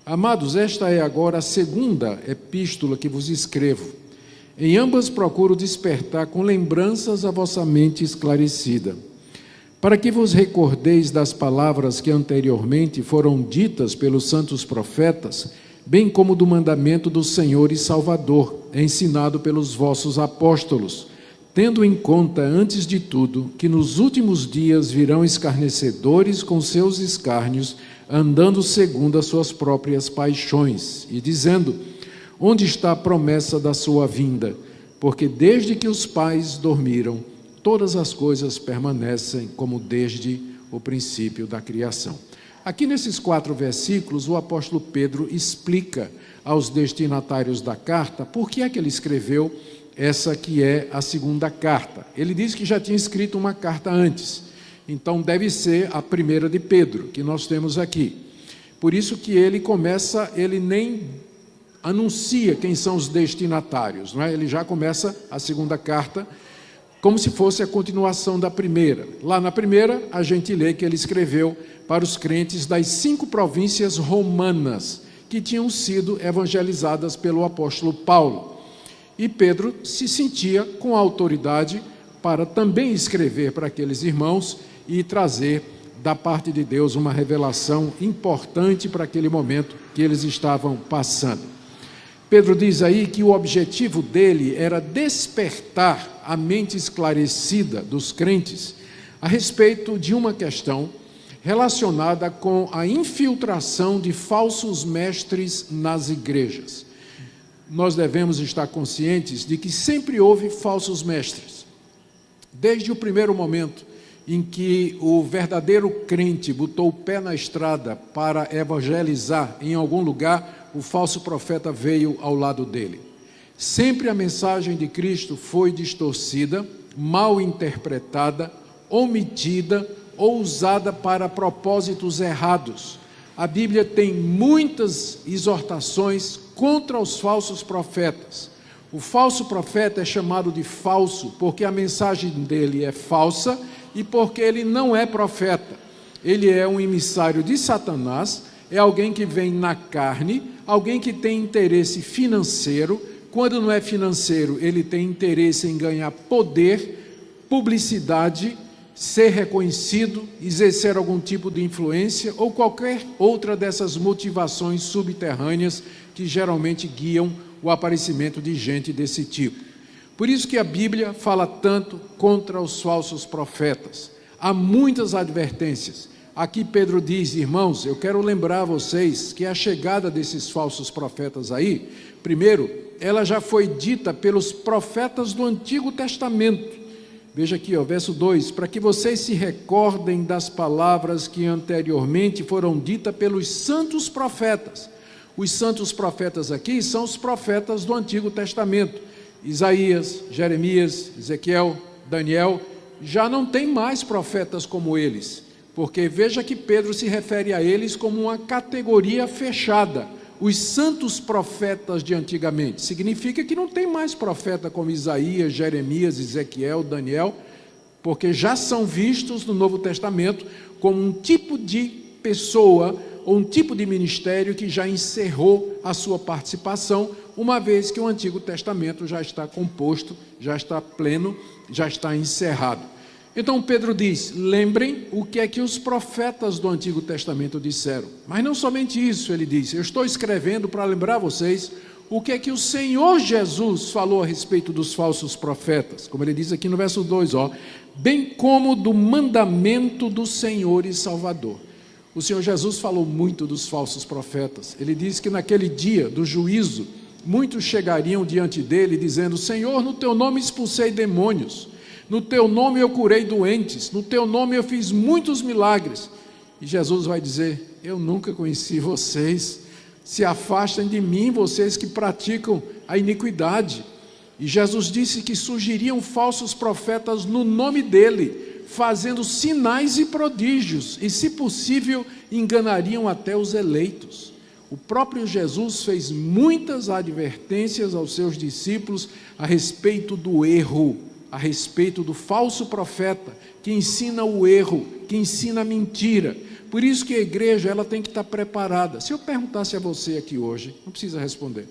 Amados, esta é agora a segunda epístola que vos escrevo. Em ambas procuro despertar com lembranças a vossa mente esclarecida, para que vos recordeis das palavras que anteriormente foram ditas pelos santos profetas, bem como do mandamento do Senhor e Salvador, ensinado pelos vossos apóstolos, tendo em conta, antes de tudo, que nos últimos dias virão escarnecedores com seus escárnios, andando segundo as suas próprias paixões, e dizendo: onde está a promessa da sua vinda? Porque desde que os pais dormiram, todas as coisas permanecem como desde o princípio da criação. Aqui nesses 4 versículos, o apóstolo Pedro explica aos destinatários da carta por que é que ele escreveu essa que é a segunda carta. Ele diz que já tinha escrito uma carta antes, então deve ser a primeira de Pedro, que nós temos aqui. Por isso que ele começa, ele nem anuncia quem são os destinatários, não é? Ele já começa a segunda carta como se fosse a continuação da primeira. Lá na primeira, a gente lê que ele escreveu para os crentes das 5 províncias romanas, que tinham sido evangelizadas pelo apóstolo Paulo. E Pedro se sentia com autoridade para também escrever para aqueles irmãos e trazer da parte de Deus uma revelação importante para aquele momento que eles estavam passando. Pedro diz aí que o objetivo dele era despertar a mente esclarecida dos crentes a respeito de uma questão relacionada com a infiltração de falsos mestres nas igrejas. Nós devemos estar conscientes de que sempre houve falsos mestres. Desde o primeiro momento em que o verdadeiro crente botou o pé na estrada para evangelizar em algum lugar, o falso profeta veio ao lado dele. Sempre a mensagem de Cristo foi distorcida, mal interpretada, omitida ou usada para propósitos errados. A Bíblia tem muitas exortações contra os falsos profetas. O falso profeta é chamado de falso porque a mensagem dele é falsa e porque ele não é profeta. Ele é um emissário de Satanás, é alguém que vem na carne, alguém que tem interesse financeiro. Quando não é financeiro, ele tem interesse em ganhar poder, publicidade, ser reconhecido, exercer algum tipo de influência ou qualquer outra dessas motivações subterrâneas que geralmente guiam o aparecimento de gente desse tipo. Por isso que a Bíblia fala tanto contra os falsos profetas. Há muitas advertências. Aqui Pedro diz: irmãos, eu quero lembrar a vocês que a chegada desses falsos profetas aí, primeiro, ela já foi dita pelos profetas do Antigo Testamento. Veja aqui, verso 2, para que vocês se recordem das palavras que anteriormente foram ditas pelos santos profetas. Os santos profetas aqui são os profetas do Antigo Testamento. Isaías, Jeremias, Ezequiel, Daniel, já não tem mais profetas como eles, porque veja que Pedro se refere a eles como uma categoria fechada. Os santos profetas de antigamente, significa que não tem mais profeta como Isaías, Jeremias, Ezequiel, Daniel, porque já são vistos no Novo Testamento como um tipo de pessoa ou um tipo de ministério que já encerrou a sua participação, uma vez que o Antigo Testamento já está composto, já está pleno, já está encerrado. Então Pedro diz: lembrem o que é que os profetas do Antigo Testamento disseram. Mas não somente isso, ele diz: eu estou escrevendo para lembrar vocês o que é que o Senhor Jesus falou a respeito dos falsos profetas, como ele diz aqui no verso 2, bem como do mandamento do Senhor e Salvador. O Senhor Jesus falou muito dos falsos profetas. Ele diz que naquele dia do juízo, muitos chegariam diante dele dizendo: Senhor, no teu nome expulsei demônios, no teu nome eu curei doentes, no teu nome eu fiz muitos milagres. E Jesus vai dizer: eu nunca conheci vocês, se afastem de mim, vocês que praticam a iniquidade. E Jesus disse que surgiriam falsos profetas no nome dele, fazendo sinais e prodígios, e se possível enganariam até os eleitos. O próprio Jesus fez muitas advertências aos seus discípulos a respeito do erro, a respeito do falso profeta, que ensina o erro, que ensina a mentira, Por isso que a igreja ela tem que estar preparada. Se eu perguntasse a você aqui hoje, não precisa responder,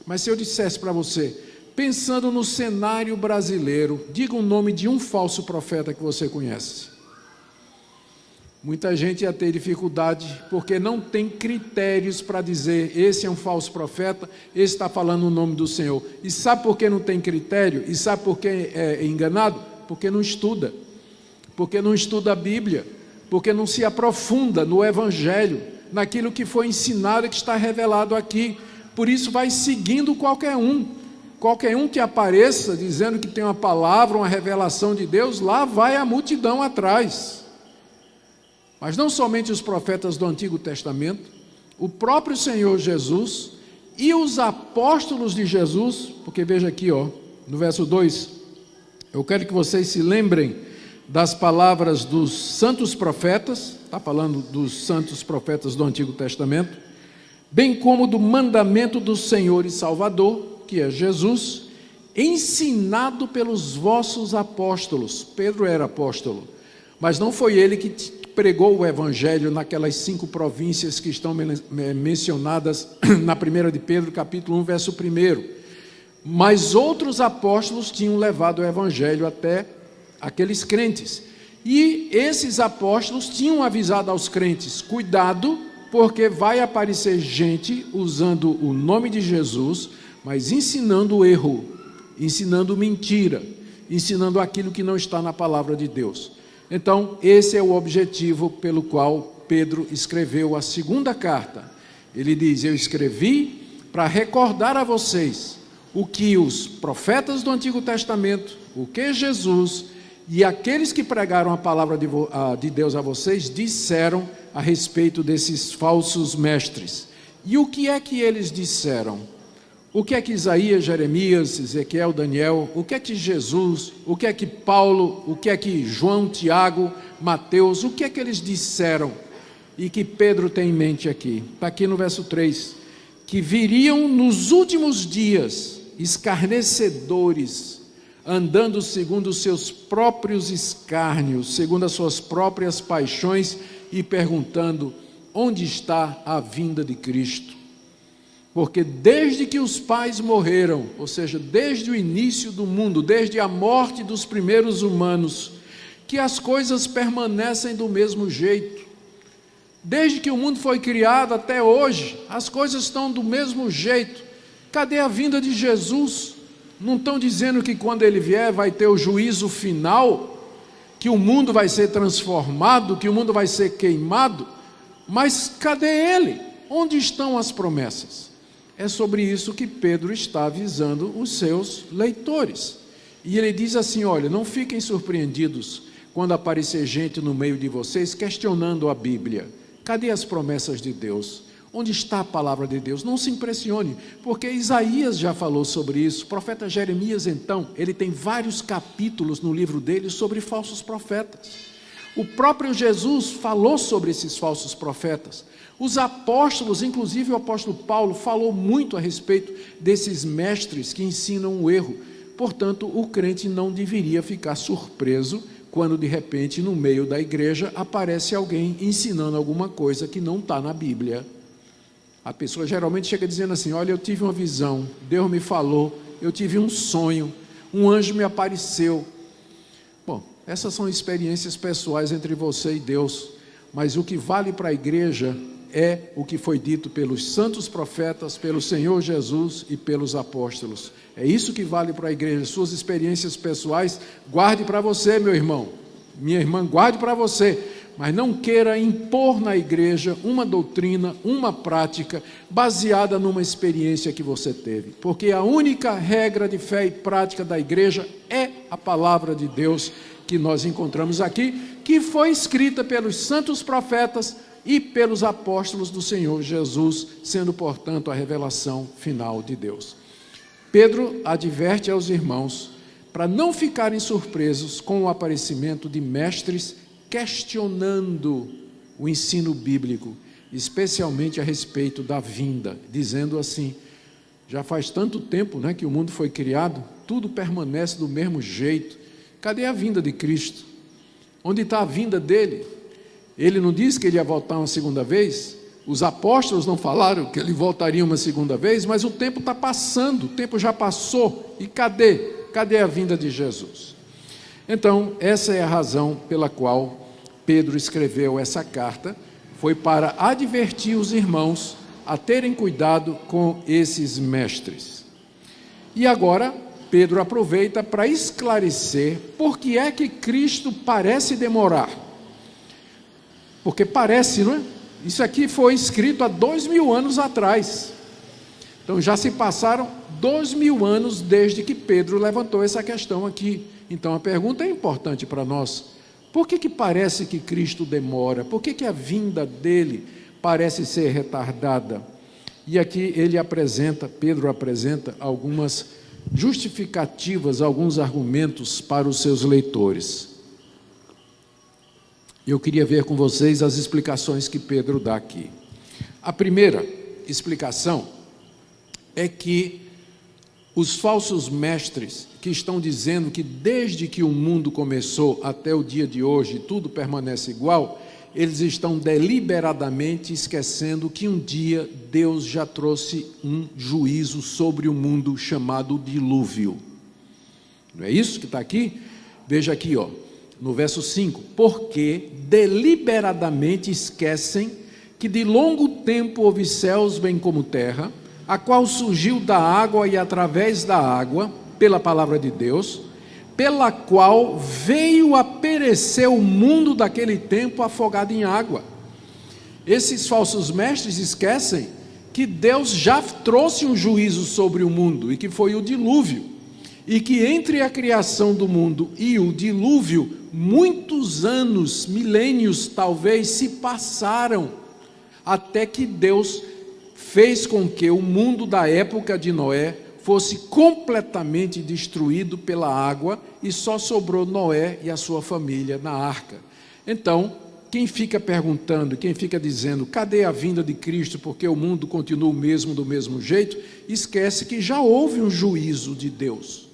mas se eu dissesse para você, pensando no cenário brasileiro, diga o nome de um falso profeta que você conhece. Muita gente ia ter dificuldade, porque não tem critérios para dizer, esse é um falso profeta, esse está falando o nome do Senhor. E sabe por que não tem critério? E sabe por que é enganado? Porque não estuda. Porque não estuda a Bíblia. Porque não se aprofunda no Evangelho, naquilo que foi ensinado e que está revelado aqui. Por isso vai seguindo qualquer um que apareça dizendo que tem uma palavra, uma revelação de Deus, lá vai a multidão atrás. Mas não somente os profetas do Antigo Testamento, o próprio Senhor Jesus e os apóstolos de Jesus, porque veja aqui, no verso 2, eu quero que vocês se lembrem das palavras dos santos profetas, está falando dos santos profetas do Antigo Testamento, bem como do mandamento do Senhor e Salvador, que é Jesus, ensinado pelos vossos apóstolos. Pedro era apóstolo, mas não foi ele que pregou o Evangelho naquelas 5 províncias que estão mencionadas na 1 de Pedro, capítulo 1, verso 1. Mas outros apóstolos tinham levado o Evangelho até aqueles crentes. E esses apóstolos tinham avisado aos crentes, cuidado, porque vai aparecer gente usando o nome de Jesus, mas ensinando o erro, ensinando mentira, ensinando aquilo que não está na palavra de Deus. Então, esse é o objetivo pelo qual Pedro escreveu a segunda carta. Ele diz, eu escrevi para recordar a vocês o que os profetas do Antigo Testamento, o que Jesus e aqueles que pregaram a palavra de Deus a vocês disseram a respeito desses falsos mestres. E o que é que eles disseram? O que é que Isaías, Jeremias, Ezequiel, Daniel, o que é que Jesus, o que é que Paulo, o que é que João, Tiago, Mateus, o que é que eles disseram? E que Pedro tem em mente aqui, está aqui no verso 3, que viriam nos últimos dias escarnecedores, andando segundo os seus próprios escárnios, segundo as suas próprias paixões, e perguntando, onde está a vinda de Cristo? Porque desde que os pais morreram, ou seja, desde o início do mundo, desde a morte dos primeiros humanos, que as coisas permanecem do mesmo jeito. Desde que o mundo foi criado até hoje, as coisas estão do mesmo jeito. Cadê a vinda de Jesus? Não estão dizendo que quando ele vier vai ter o juízo final, que o mundo vai ser transformado, que o mundo vai ser queimado? Mas cadê ele? Onde estão as promessas? É sobre isso que Pedro está avisando os seus leitores. E ele diz assim, olha, não fiquem surpreendidos quando aparecer gente no meio de vocês questionando a Bíblia. Cadê as promessas de Deus? Onde está a palavra de Deus? Não se impressione, porque Isaías já falou sobre isso. O profeta Jeremias, então, ele tem vários capítulos no livro dele sobre falsos profetas. O próprio Jesus falou sobre esses falsos profetas. Os apóstolos, inclusive o apóstolo Paulo, falou muito a respeito desses mestres que ensinam o erro. Portanto, o crente não deveria ficar surpreso quando, de repente, no meio da igreja, aparece alguém ensinando alguma coisa que não está na Bíblia. A pessoa geralmente chega dizendo assim, olha, eu tive uma visão, Deus me falou, eu tive um sonho, um anjo me apareceu. Bom, essas são experiências pessoais entre você e Deus, mas o que vale para a igreja é o que foi dito pelos santos profetas, pelo Senhor Jesus e pelos apóstolos. É isso que vale para a igreja. Suas experiências pessoais, guarde para você, meu irmão, minha irmã, guarde para você, mas não queira impor na igreja uma doutrina, uma prática baseada numa experiência que você teve, porque a única regra de fé e prática da igreja é a palavra de Deus que nós encontramos aqui, que foi escrita pelos santos profetas e pelos apóstolos do Senhor Jesus, sendo, portanto, a revelação final de Deus. Pedro adverte aos irmãos para não ficarem surpresos com o aparecimento de mestres questionando o ensino bíblico, especialmente a respeito da vinda, dizendo assim, já faz tanto tempo, que o mundo foi criado, tudo permanece do mesmo jeito, cadê a vinda de Cristo? Onde está a vinda dele? Ele não disse que ele ia voltar uma segunda vez? Os apóstolos não falaram que ele voltaria uma segunda vez? Mas o tempo está passando, o tempo já passou. E cadê? Cadê a vinda de Jesus? Então, essa é a razão pela qual Pedro escreveu essa carta. Foi para advertir os irmãos a terem cuidado com esses mestres. E agora, Pedro aproveita para esclarecer por que é que Cristo parece demorar. Porque parece, não é? Isso aqui foi escrito há 2000 anos atrás. Então já se passaram 2000 anos desde que Pedro levantou essa questão aqui. Então a pergunta é importante para nós. Por que parece que Cristo demora? Por que a vinda dele parece ser retardada? E aqui Pedro apresenta algumas justificativas, alguns argumentos para os seus leitores. Eu queria ver com vocês as explicações que Pedro dá aqui. A primeira explicação é que os falsos mestres que estão dizendo que desde que o mundo começou até o dia de hoje tudo permanece igual, eles estão deliberadamente esquecendo que um dia Deus já trouxe um juízo sobre o mundo chamado dilúvio. Não é isso que está aqui? Veja aqui, no verso 5. Porque deliberadamente esquecem que de longo tempo houve céus bem como terra, a qual surgiu da água e através da água, pela palavra de Deus, pela qual veio a perecer o mundo daquele tempo afogado em água. Esses falsos mestres esquecem que Deus já trouxe um juízo sobre o mundo, e que foi o dilúvio, e que entre a criação do mundo e o dilúvio, muitos anos, milênios talvez, se passaram, até que Deus fez com que o mundo da época de Noé fosse completamente destruído pela água e só sobrou Noé e a sua família na arca. Então, quem fica perguntando, quem fica dizendo, cadê a vinda de Cristo, porque o mundo continua o mesmo do mesmo jeito, esquece que já houve um juízo de Deus.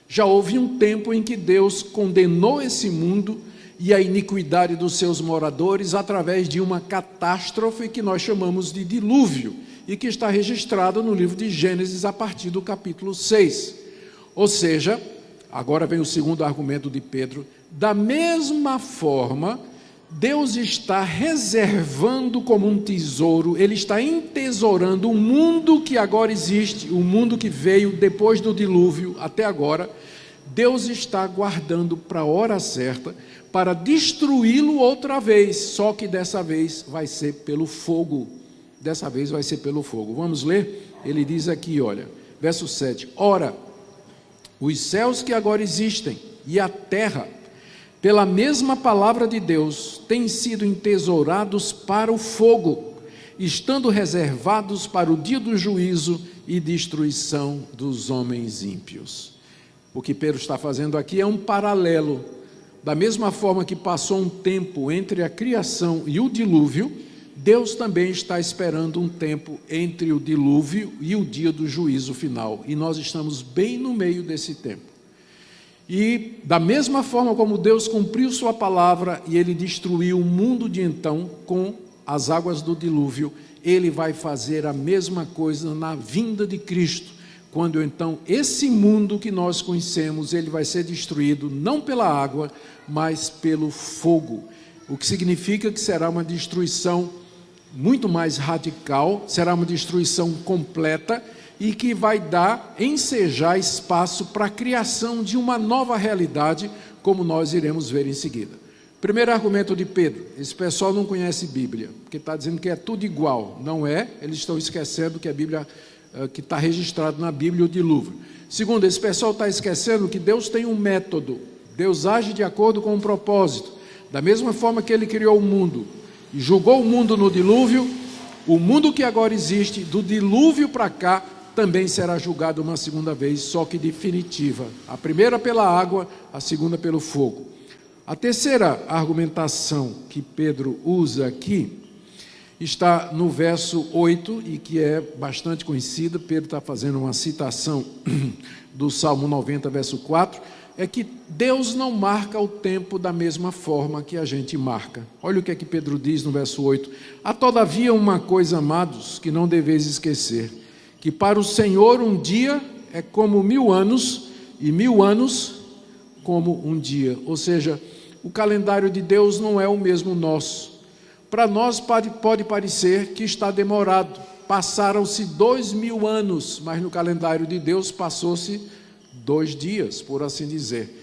Já houve um tempo em que Deus condenou esse mundo e a iniquidade dos seus moradores através de uma catástrofe que nós chamamos de dilúvio, e que está registrado no livro de Gênesis a partir do capítulo 6. Ou seja, agora vem o segundo argumento de Pedro, da mesma forma, Deus está reservando como um tesouro, Ele está entesourando o mundo que agora existe, o mundo que veio depois do dilúvio até agora. Deus está guardando para a hora certa, para destruí-lo outra vez, só que dessa vez vai ser pelo fogo. Dessa vez vai ser pelo fogo. Vamos ler? Ele diz aqui, olha, verso 7. Ora, os céus que agora existem e a terra, pela mesma palavra de Deus, têm sido entesourados para o fogo, estando reservados para o dia do juízo e destruição dos homens ímpios. O que Pedro está fazendo aqui é um paralelo. Da mesma forma que passou um tempo entre a criação e o dilúvio, Deus também está esperando um tempo entre o dilúvio e o dia do juízo final. E nós estamos bem no meio desse tempo. E da mesma forma como Deus cumpriu sua palavra e Ele destruiu o mundo de então com as águas do dilúvio, Ele vai fazer a mesma coisa na vinda de Cristo. Quando então esse mundo que nós conhecemos, ele vai ser destruído não pela água, mas pelo fogo. O que significa que será uma destruição muito mais radical, será uma destruição completa e que vai ensejar espaço para a criação de uma nova realidade, como nós iremos ver em seguida. Primeiro argumento de Pedro: esse pessoal não conhece Bíblia, porque está dizendo que é tudo igual. Não é, eles estão esquecendo que a Bíblia, que está registrado na Bíblia, o dilúvio. Segundo, esse pessoal está esquecendo que Deus tem um método, Deus age de acordo com um propósito. Da mesma forma que Ele criou o mundo e julgou o mundo no dilúvio, o mundo que agora existe, do dilúvio para cá, também será julgado uma segunda vez, só que definitiva. A primeira pela água, a segunda pelo fogo. A terceira argumentação que Pedro usa aqui está no verso 8, e que é bastante conhecida. Pedro está fazendo uma citação do Salmo 90, verso 4. é que Deus não marca o tempo da mesma forma que a gente marca. Olha o que é que Pedro diz no verso 8. Há todavia uma coisa, amados, que não deveis esquecer, que para o Senhor um dia é como 1000 anos, e 1000 anos como um dia. Ou seja, o calendário de Deus não é o mesmo nosso. Para nós pode parecer que está demorado. Passaram-se 2000 anos, mas no calendário de Deus passou-se 2 dias, por assim dizer.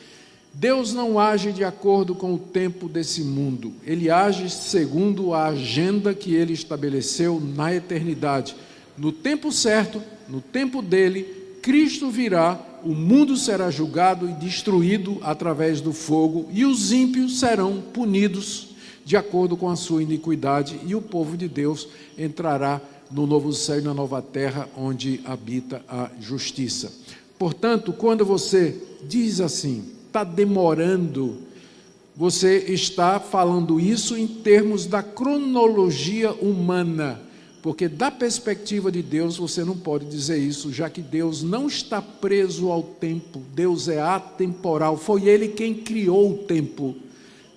Deus não age de acordo com o tempo desse mundo. Ele age segundo a agenda que Ele estabeleceu na eternidade. No tempo certo, no tempo dele, Cristo virá, o mundo será julgado e destruído através do fogo, e os ímpios serão punidos de acordo com a sua iniquidade, e o povo de Deus entrará no novo céu e na nova terra, onde habita a justiça. Portanto, quando você diz assim, está demorando, você está falando isso em termos da cronologia humana, porque da perspectiva de Deus você não pode dizer isso, já que Deus não está preso ao tempo, Deus é atemporal, foi Ele quem criou o tempo.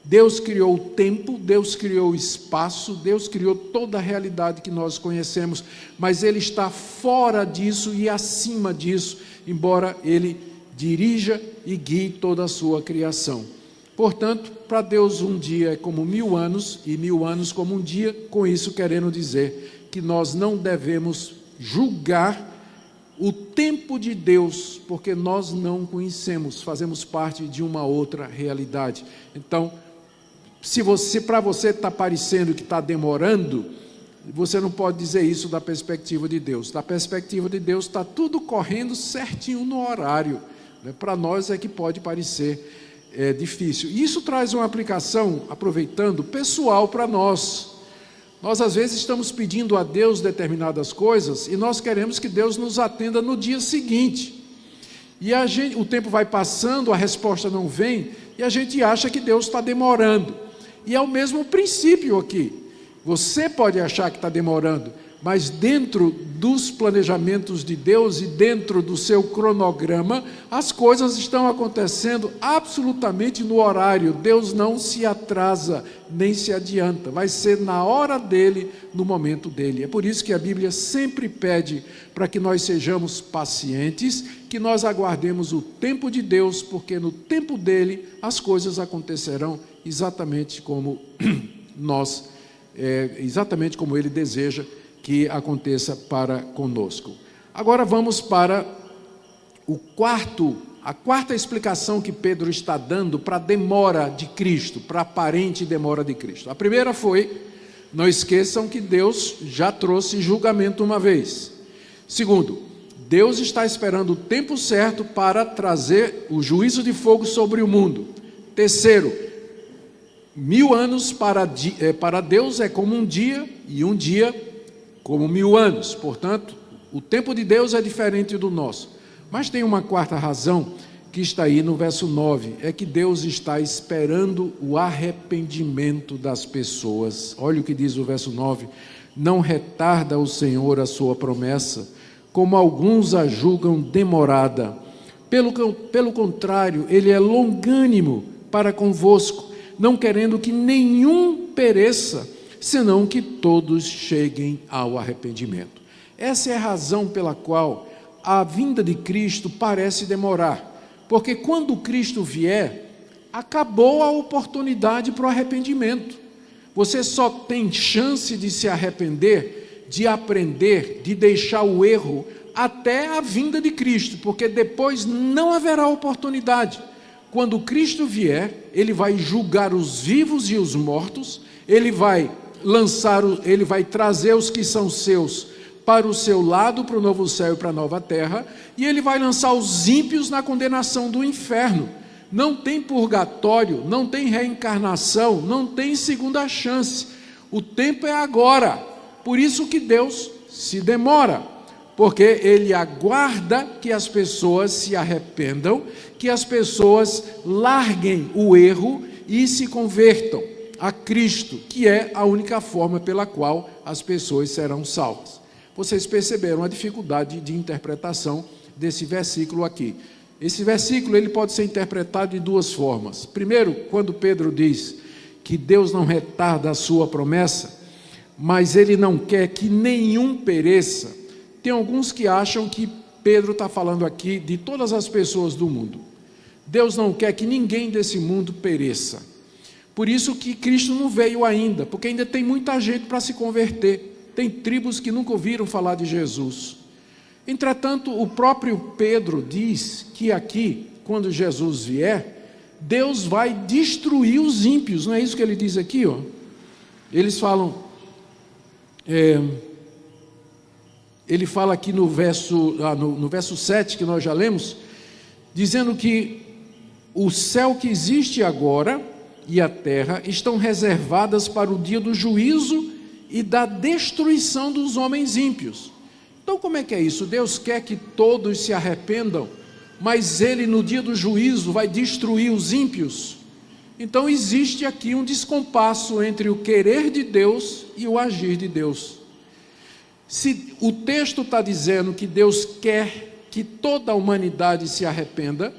Deus criou o tempo, Deus criou o espaço, Deus criou toda a realidade que nós conhecemos, mas Ele está fora disso e acima disso, embora Ele dirija e guie toda a sua criação. Portanto, para Deus um dia é como 1000 anos, e 1000 anos como um dia, com isso querendo dizer que nós não devemos julgar o tempo de Deus, porque nós não conhecemos, fazemos parte de uma outra realidade. Então, se para você está parecendo que está demorando, você não pode dizer isso da perspectiva de Deus. Da perspectiva de Deus está tudo correndo certinho no horário. Para nós é que pode parecer difícil. E isso traz uma aplicação, aproveitando, pessoal para nós. Nós às vezes estamos pedindo a Deus determinadas coisas e nós queremos que Deus nos atenda no dia seguinte. E o tempo vai passando, a resposta não vem, e a gente acha que Deus está demorando. E é o mesmo princípio aqui. Você pode achar que está demorando, mas dentro dos planejamentos de Deus e dentro do seu cronograma, as coisas estão acontecendo absolutamente no horário. Deus não se atrasa, nem se adianta. Vai ser na hora dele, no momento dele. É por isso que a Bíblia sempre pede para que nós sejamos pacientes, que nós aguardemos o tempo de Deus, porque no tempo dele as coisas acontecerão exatamente como exatamente como ele deseja que aconteça para conosco. Agora vamos para a quarta explicação que Pedro está dando para a demora de Cristo, para a aparente demora de Cristo. A primeira foi, não esqueçam que Deus já trouxe julgamento uma vez. Segundo, Deus está esperando o tempo certo para trazer o juízo de fogo sobre o mundo. Terceiro, 1000 anos para Deus é como um dia, e um dia como 1000 anos. Portanto, o tempo de Deus é diferente do nosso. Mas tem uma quarta razão que está aí no verso 9, é que Deus está esperando o arrependimento das pessoas. Olha o que diz o verso 9: não retarda o Senhor a sua promessa, como alguns a julgam demorada. Pelo contrário, Ele é longânimo para convosco, não querendo que nenhum pereça, senão que todos cheguem ao arrependimento. Essa é a razão pela qual a vinda de Cristo parece demorar, porque quando Cristo vier, acabou a oportunidade para o arrependimento. Você só tem chance de se arrepender, de aprender, de deixar o erro, até a vinda de Cristo, porque depois não haverá oportunidade. Quando Cristo vier, Ele vai julgar os vivos e os mortos, Ele vai trazer os que são seus para o seu lado, para o novo céu e para a nova terra, e Ele vai lançar os ímpios na condenação do inferno. Não tem purgatório, não tem reencarnação, não tem segunda chance. O tempo é agora. Por isso que Deus se demora, porque Ele aguarda que as pessoas se arrependam, que as pessoas larguem o erro e se convertam a Cristo, que é a única forma pela qual as pessoas serão salvas. Vocês perceberam a dificuldade de interpretação desse versículo aqui. Esse versículo ele pode ser interpretado de duas formas. Primeiro, quando Pedro diz que Deus não retarda a sua promessa, mas Ele não quer que nenhum pereça. Tem alguns que acham que Pedro está falando aqui de todas as pessoas do mundo. Deus não quer que ninguém desse mundo pereça. Por isso que Cristo não veio ainda, porque ainda tem muita gente para se converter. Tem tribos que nunca ouviram falar de Jesus. Entretanto, o próprio Pedro diz que aqui, quando Jesus vier, Deus vai destruir os ímpios. Não é isso que ele diz aqui, ó? Eles falam, ele fala aqui no verso 7, que nós já lemos, dizendo que o céu que existe agora e a terra estão reservadas para o dia do juízo e da destruição dos homens ímpios. Então, como é que é isso? Deus quer que todos se arrependam, mas Ele no dia do juízo vai destruir os ímpios? Então existe aqui um descompasso entre o querer de Deus e o agir de Deus. Se o texto está dizendo que Deus quer que toda a humanidade se arrependa,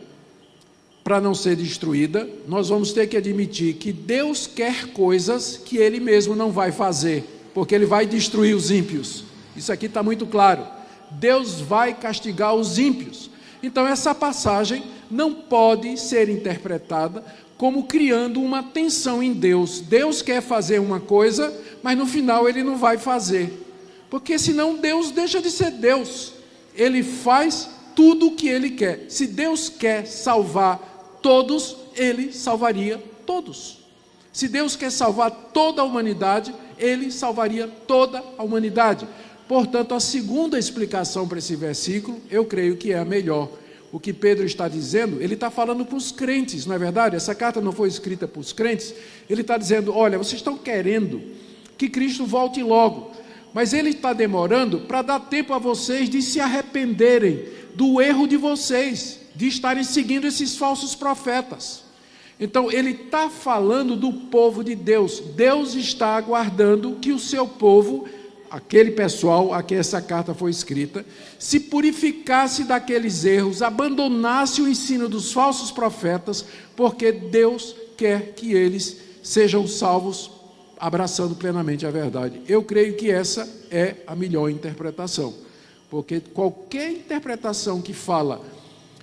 para não ser destruída, nós vamos ter que admitir que Deus quer coisas que Ele mesmo não vai fazer, porque Ele vai destruir os ímpios. Isso aqui está muito claro. Deus vai castigar os ímpios. Então essa passagem não pode ser interpretada como criando uma tensão em Deus. Deus quer fazer uma coisa, mas no final Ele não vai fazer, porque senão Deus deixa de ser Deus. Ele faz tudo o que Ele quer. Se Deus quer salvar todos, Ele salvaria todos. Se Deus quer salvar toda a humanidade, Ele salvaria toda a humanidade. Portanto, a segunda explicação para esse versículo, eu creio que é a melhor. O que Pedro está dizendo, ele está falando para os crentes, não é verdade? Essa carta não foi escrita para os crentes. Ele está dizendo, olha, vocês estão querendo que Cristo volte logo, mas Ele está demorando para dar tempo a vocês de se arrependerem do erro de vocês, de estarem seguindo esses falsos profetas. Então ele está falando do povo de Deus. Deus está aguardando que o seu povo, aquele pessoal a que essa carta foi escrita, se purificasse daqueles erros, abandonasse o ensino dos falsos profetas, porque Deus quer que eles sejam salvos, abraçando plenamente a verdade. Eu creio que essa é a melhor interpretação, porque qualquer interpretação que fala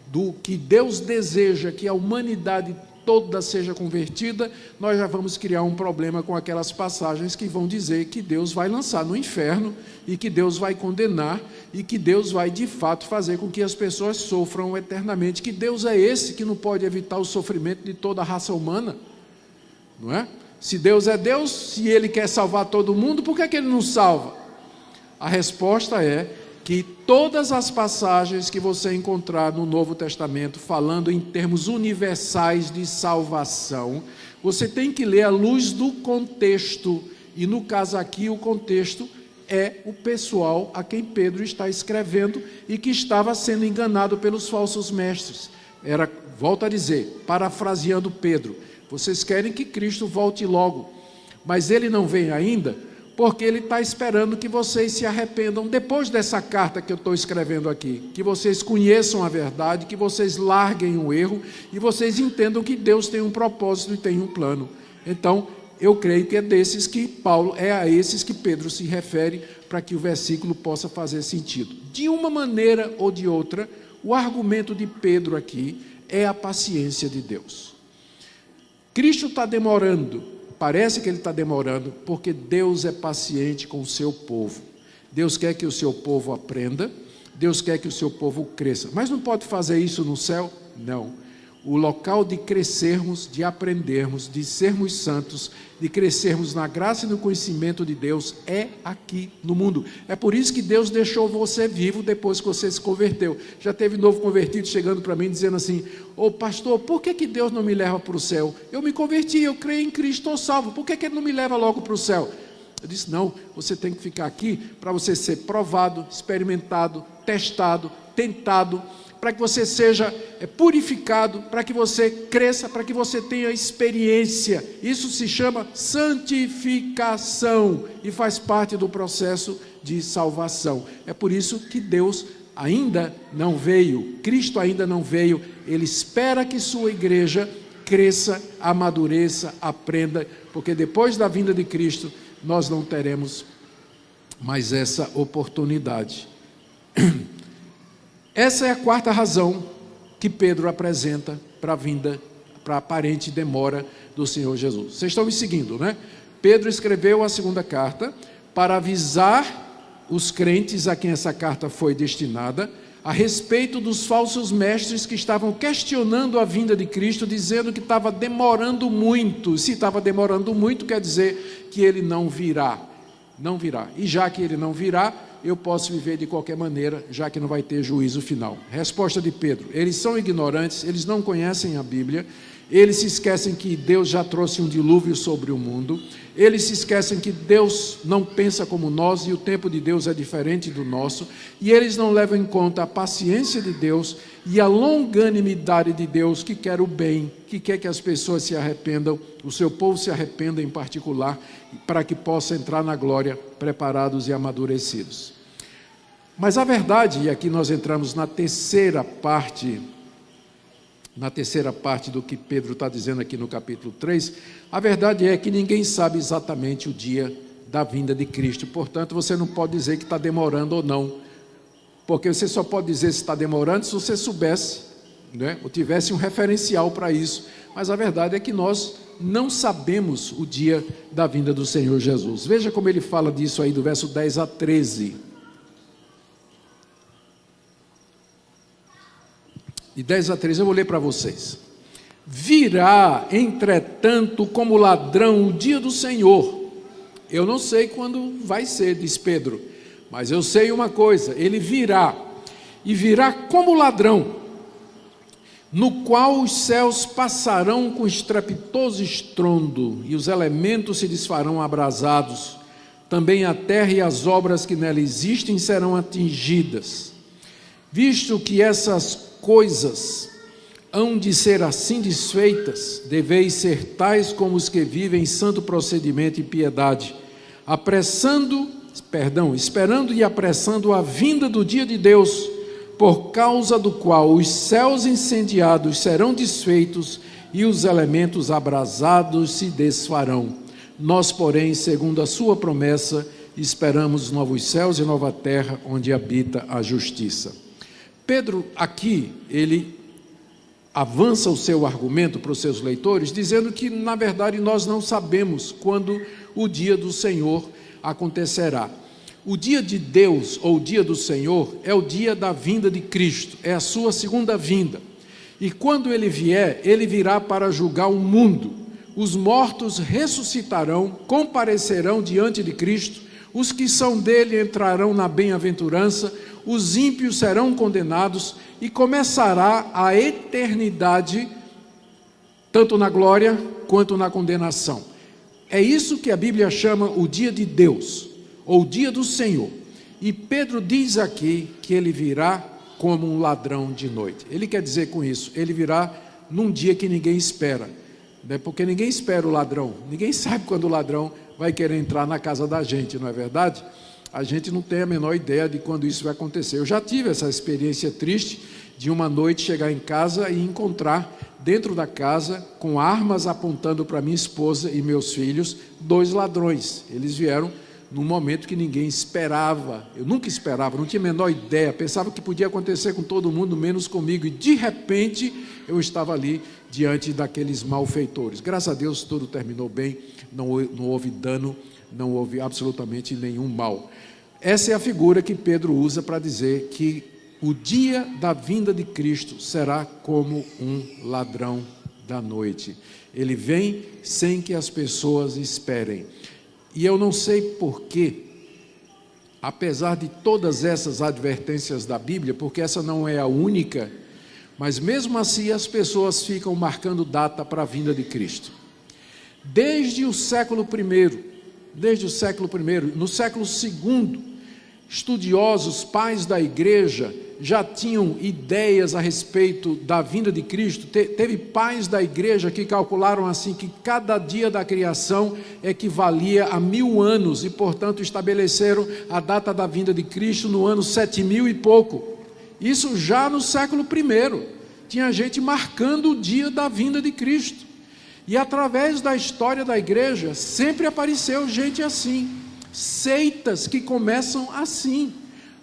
do que Deus deseja que a humanidade toda seja convertida, nós já vamos criar um problema com aquelas passagens que vão dizer que Deus vai lançar no inferno e que Deus vai condenar e que Deus vai de fato fazer com que as pessoas sofram eternamente. Que Deus é esse que não pode evitar o sofrimento de toda a raça humana? Não é? Se Deus é Deus, se Ele quer salvar todo mundo, por que Ele não salva? A resposta é que todas as passagens que você encontrar no Novo Testamento falando em termos universais de salvação, você tem que ler à luz do contexto, e no caso aqui o contexto é o pessoal a quem Pedro está escrevendo e que estava sendo enganado pelos falsos mestres. Volto a dizer, parafraseando Pedro, vocês querem que Cristo volte logo, mas Ele não vem ainda, porque Ele está esperando que vocês se arrependam depois dessa carta que eu estou escrevendo aqui, que vocês conheçam a verdade, que vocês larguem o erro e vocês entendam que Deus tem um propósito e tem um plano. Então, eu creio que é a esses que Pedro se refere, para que o versículo possa fazer sentido. De uma maneira ou de outra, o argumento de Pedro aqui é a paciência de Deus. Cristo está demorando. Parece que Ele está demorando, porque Deus é paciente com o seu povo. Deus quer que o seu povo aprenda, Deus quer que o seu povo cresça. Mas não pode fazer isso no céu? Não. O local de crescermos, de aprendermos, de sermos santos, de crescermos na graça e no conhecimento de Deus, é aqui no mundo. É por isso que Deus deixou você vivo depois que você se converteu. Já teve novo convertido chegando para mim dizendo assim, ô pastor, por que Deus não me leva para o céu? Eu me converti, eu creio em Cristo, estou salvo, por que Ele não me leva logo para o céu? Eu disse, não, você tem que ficar aqui para você ser provado, experimentado, testado, tentado, para que você seja purificado, para que você cresça, para que você tenha experiência. Isso se chama santificação e faz parte do processo de salvação. É por isso que Deus ainda não veio, Cristo ainda não veio. Ele espera que sua igreja cresça, amadureça, aprenda, porque depois da vinda de Cristo, nós não teremos mais essa oportunidade. Essa é a quarta razão que Pedro apresenta para a vinda, para a aparente demora do Senhor Jesus. Vocês estão me seguindo, né? Pedro escreveu a segunda carta para avisar os crentes a quem essa carta foi destinada a respeito dos falsos mestres que estavam questionando a vinda de Cristo, dizendo que estava demorando muito. Se estava demorando muito, quer dizer que ele não virá. Não virá. E já que ele não virá, eu posso viver de qualquer maneira, já que não vai ter juízo final. Resposta de Pedro: eles são ignorantes, eles não conhecem a Bíblia, eles se esquecem que Deus já trouxe um dilúvio sobre o mundo, eles se esquecem que Deus não pensa como nós e o tempo de Deus é diferente do nosso, e eles não levam em conta a paciência de Deus e a longanimidade de Deus, que quer o bem, que quer que as pessoas se arrependam, o seu povo se arrependa em particular, para que possa entrar na glória preparados e amadurecidos. Mas a verdade, e aqui nós entramos na terceira parte do que Pedro está dizendo aqui no capítulo 3, a verdade é que ninguém sabe exatamente o dia da vinda de Cristo, portanto você não pode dizer que está demorando ou não, porque você só pode dizer se está demorando se você soubesse, né, ou tivesse um referencial para isso, mas a verdade é que nós não sabemos o dia da vinda do Senhor Jesus. Veja como ele fala disso aí do verso 10 a 13. De 10 a 13 eu vou ler para vocês. Virá, entretanto, como ladrão o dia do Senhor. Eu não sei quando vai ser, diz Pedro, mas eu sei uma coisa: ele virá, e virá como ladrão, no qual os céus passarão com estrepitoso estrondo, e os elementos se desfarão abrasados. Também a terra e as obras que nela existem serão atingidas. Visto que essas coisas hão de ser assim desfeitas, deveis ser tais como os que vivem em santo procedimento e piedade, esperando e apressando a vinda do dia de Deus, por causa do qual os céus incendiados serão desfeitos e os elementos abrasados se desfarão. Nós, porém, segundo a sua promessa, esperamos novos céus e nova terra, onde habita a justiça. Pedro, aqui, ele avança o seu argumento para os seus leitores, dizendo que, na verdade, nós não sabemos quando o dia do Senhor acontecerá. O dia de Deus, ou o dia do Senhor, é o dia da vinda de Cristo, é a sua segunda vinda. E quando ele vier, ele virá para julgar o mundo. Os mortos ressuscitarão, comparecerão diante de Cristo, os que são dele entrarão na bem-aventurança, os ímpios serão condenados, e começará a eternidade, tanto na glória quanto na condenação. É isso que a Bíblia chama o dia de Deus, ou o dia do Senhor. E Pedro diz aqui que ele virá como um ladrão de noite. Ele quer dizer com isso, ele virá num dia que ninguém espera, né? Porque ninguém espera o ladrão, ninguém sabe quando o ladrão vai querer entrar na casa da gente, não é verdade? A gente não tem a menor ideia de quando isso vai acontecer. Eu já tive essa experiência triste de uma noite chegar em casa e encontrar dentro da casa, com armas apontando para minha esposa e meus filhos, 2 ladrões. Eles vieram num momento que ninguém esperava. Eu nunca esperava, não tinha a menor ideia, pensava que podia acontecer com todo mundo, menos comigo, e de repente eu estava ali diante daqueles malfeitores. Graças a Deus tudo terminou bem, não houve dano, não houve absolutamente nenhum mal. Essa é a figura que Pedro usa para dizer que o dia da vinda de Cristo será como um ladrão da noite. Ele vem sem que as pessoas esperem. E eu não sei porquê, apesar de todas essas advertências da Bíblia, porque essa não é a única, mas mesmo assim as pessoas ficam marcando data para a vinda de Cristo. Desde o século I, no século II, estudiosos, pais da igreja, já tinham ideias a respeito da vinda de Cristo. Teve pais da igreja que calcularam assim, que cada dia da criação equivalia a 1000 anos, e portanto estabeleceram a data da vinda de Cristo no ano 7000 e pouco. Isso já no século I. Tinha gente marcando o dia da vinda de Cristo. E através da história da igreja, sempre apareceu gente assim. Seitas que começam assim,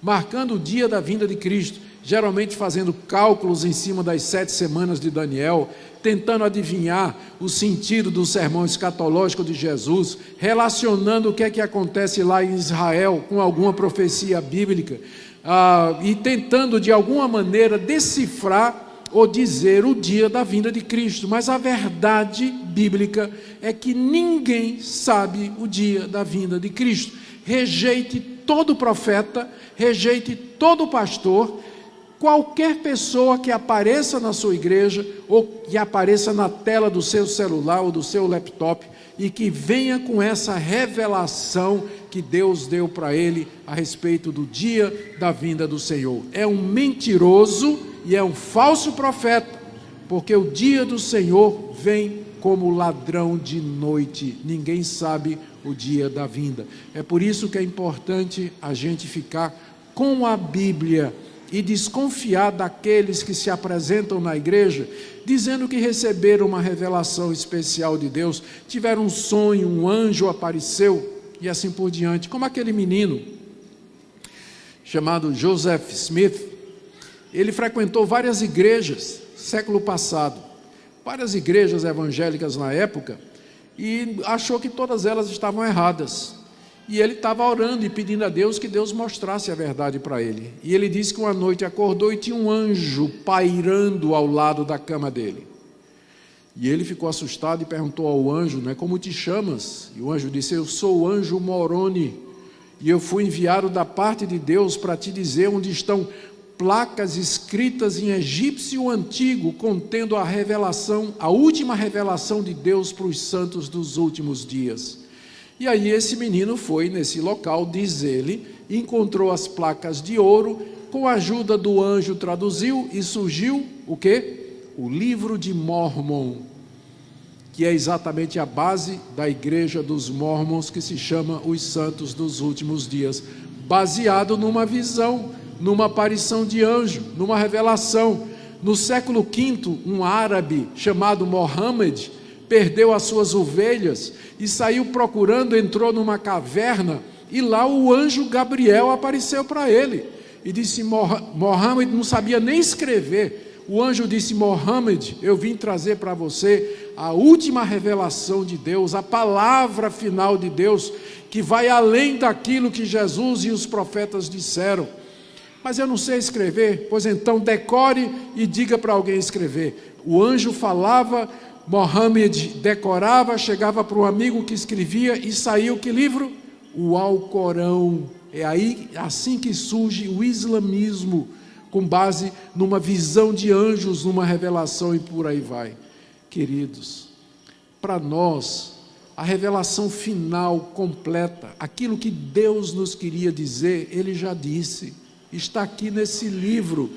marcando o dia da vinda de Cristo, geralmente fazendo cálculos em cima das 7 semanas de Daniel, tentando adivinhar o sentido do sermão escatológico de Jesus, relacionando o que é que acontece lá em Israel com alguma profecia bíblica, e tentando de alguma maneira decifrar ou dizer o dia da vinda de Cristo. Mas a verdade bíblica é que ninguém sabe o dia da vinda de Cristo. Rejeite todo profeta, rejeite todo pastor, qualquer pessoa que apareça na sua igreja, ou que apareça na tela do seu celular ou do seu laptop, e que venha com essa revelação que Deus deu para ele a respeito do dia da vinda do Senhor. É um mentiroso e é um falso profeta, porque o dia do Senhor vem como ladrão de noite. Ninguém sabe o dia da vinda. É por isso que é importante a gente ficar com a Bíblia e desconfiar daqueles que se apresentam na igreja dizendo que receberam uma revelação especial de Deus, tiveram um sonho, um anjo apareceu e assim por diante, como aquele menino chamado Joseph Smith. Ele frequentou várias igrejas século passado, várias igrejas evangélicas na época, e achou que todas elas estavam erradas. E ele estava orando e pedindo a Deus que Deus mostrasse a verdade para ele. E ele disse que uma noite acordou e tinha um anjo pairando ao lado da cama dele. E ele ficou assustado e perguntou ao anjo, né, como te chamas? E o anjo disse, eu sou o anjo Moroni, e eu fui enviado da parte de Deus para te dizer onde estão placas escritas em egípcio antigo, contendo a revelação, a última revelação de Deus para os santos dos últimos dias. E aí esse menino foi nesse local, diz ele, encontrou as placas de ouro, com a ajuda do anjo traduziu e surgiu o quê? O livro de Mormon, que é exatamente a base da igreja dos Mormons, que se chama os Santos dos Últimos Dias, baseado numa visão, numa aparição de anjo, numa revelação. No século V, um árabe chamado Mohammed perdeu as suas ovelhas e saiu procurando, entrou numa caverna e lá o anjo Gabriel apareceu para ele e disse, Mohammed não sabia nem escrever, o anjo disse, Mohammed, eu vim trazer para você a última revelação de Deus, a palavra final de Deus, que vai além daquilo que Jesus e os profetas disseram. Mas eu não sei escrever. Pois então decore e diga para alguém escrever. O anjo falava, Mohammed decorava, chegava para um amigo que escrevia e saiu que livro? O Alcorão. É assim que surge o islamismo, com base numa visão de anjos, numa revelação e por aí vai. Queridos, para nós, a revelação final, completa, aquilo que Deus nos queria dizer, Ele já disse, está aqui nesse livro.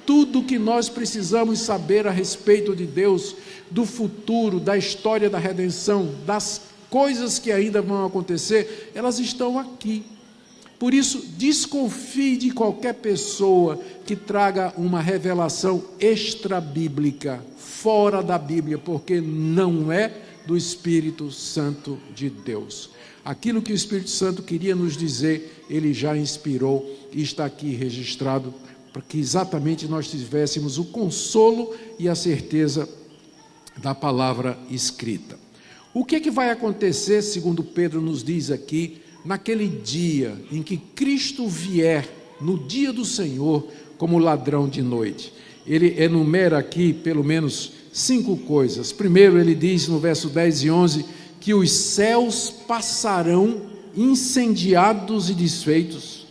Tudo o que nós precisamos saber a respeito de Deus, do futuro, da história da redenção, das coisas que ainda vão acontecer, elas estão aqui. Por isso, desconfie de qualquer pessoa que traga uma revelação extra-bíblica, fora da Bíblia, porque não é do Espírito Santo de Deus. Aquilo que o Espírito Santo queria nos dizer, Ele já inspirou e está aqui registrado, para que exatamente nós tivéssemos o consolo e a certeza da palavra escrita. O que vai acontecer, segundo Pedro nos diz aqui, naquele dia em que Cristo vier, no dia do Senhor, como ladrão de noite? Ele enumera aqui pelo menos 5 coisas. Primeiro, ele diz no verso 10 e 11, que os céus passarão incendiados e desfeitos.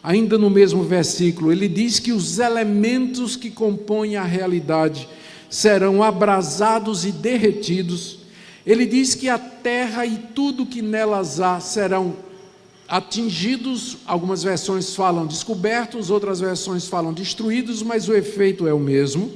Ainda no mesmo versículo, ele diz que os elementos que compõem a realidade serão abrasados e derretidos. Ele diz que a terra e tudo que nelas há serão atingidos, algumas versões falam descobertos, outras versões falam destruídos, mas o efeito é o mesmo.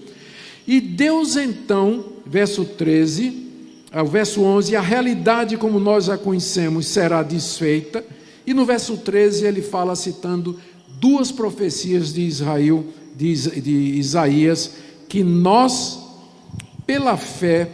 E Deus então, verso 13, ao verso 11, a realidade como nós a conhecemos será desfeita. E no verso 13 ele fala citando duas profecias de Israel, de Isaías, que nós, pela fé,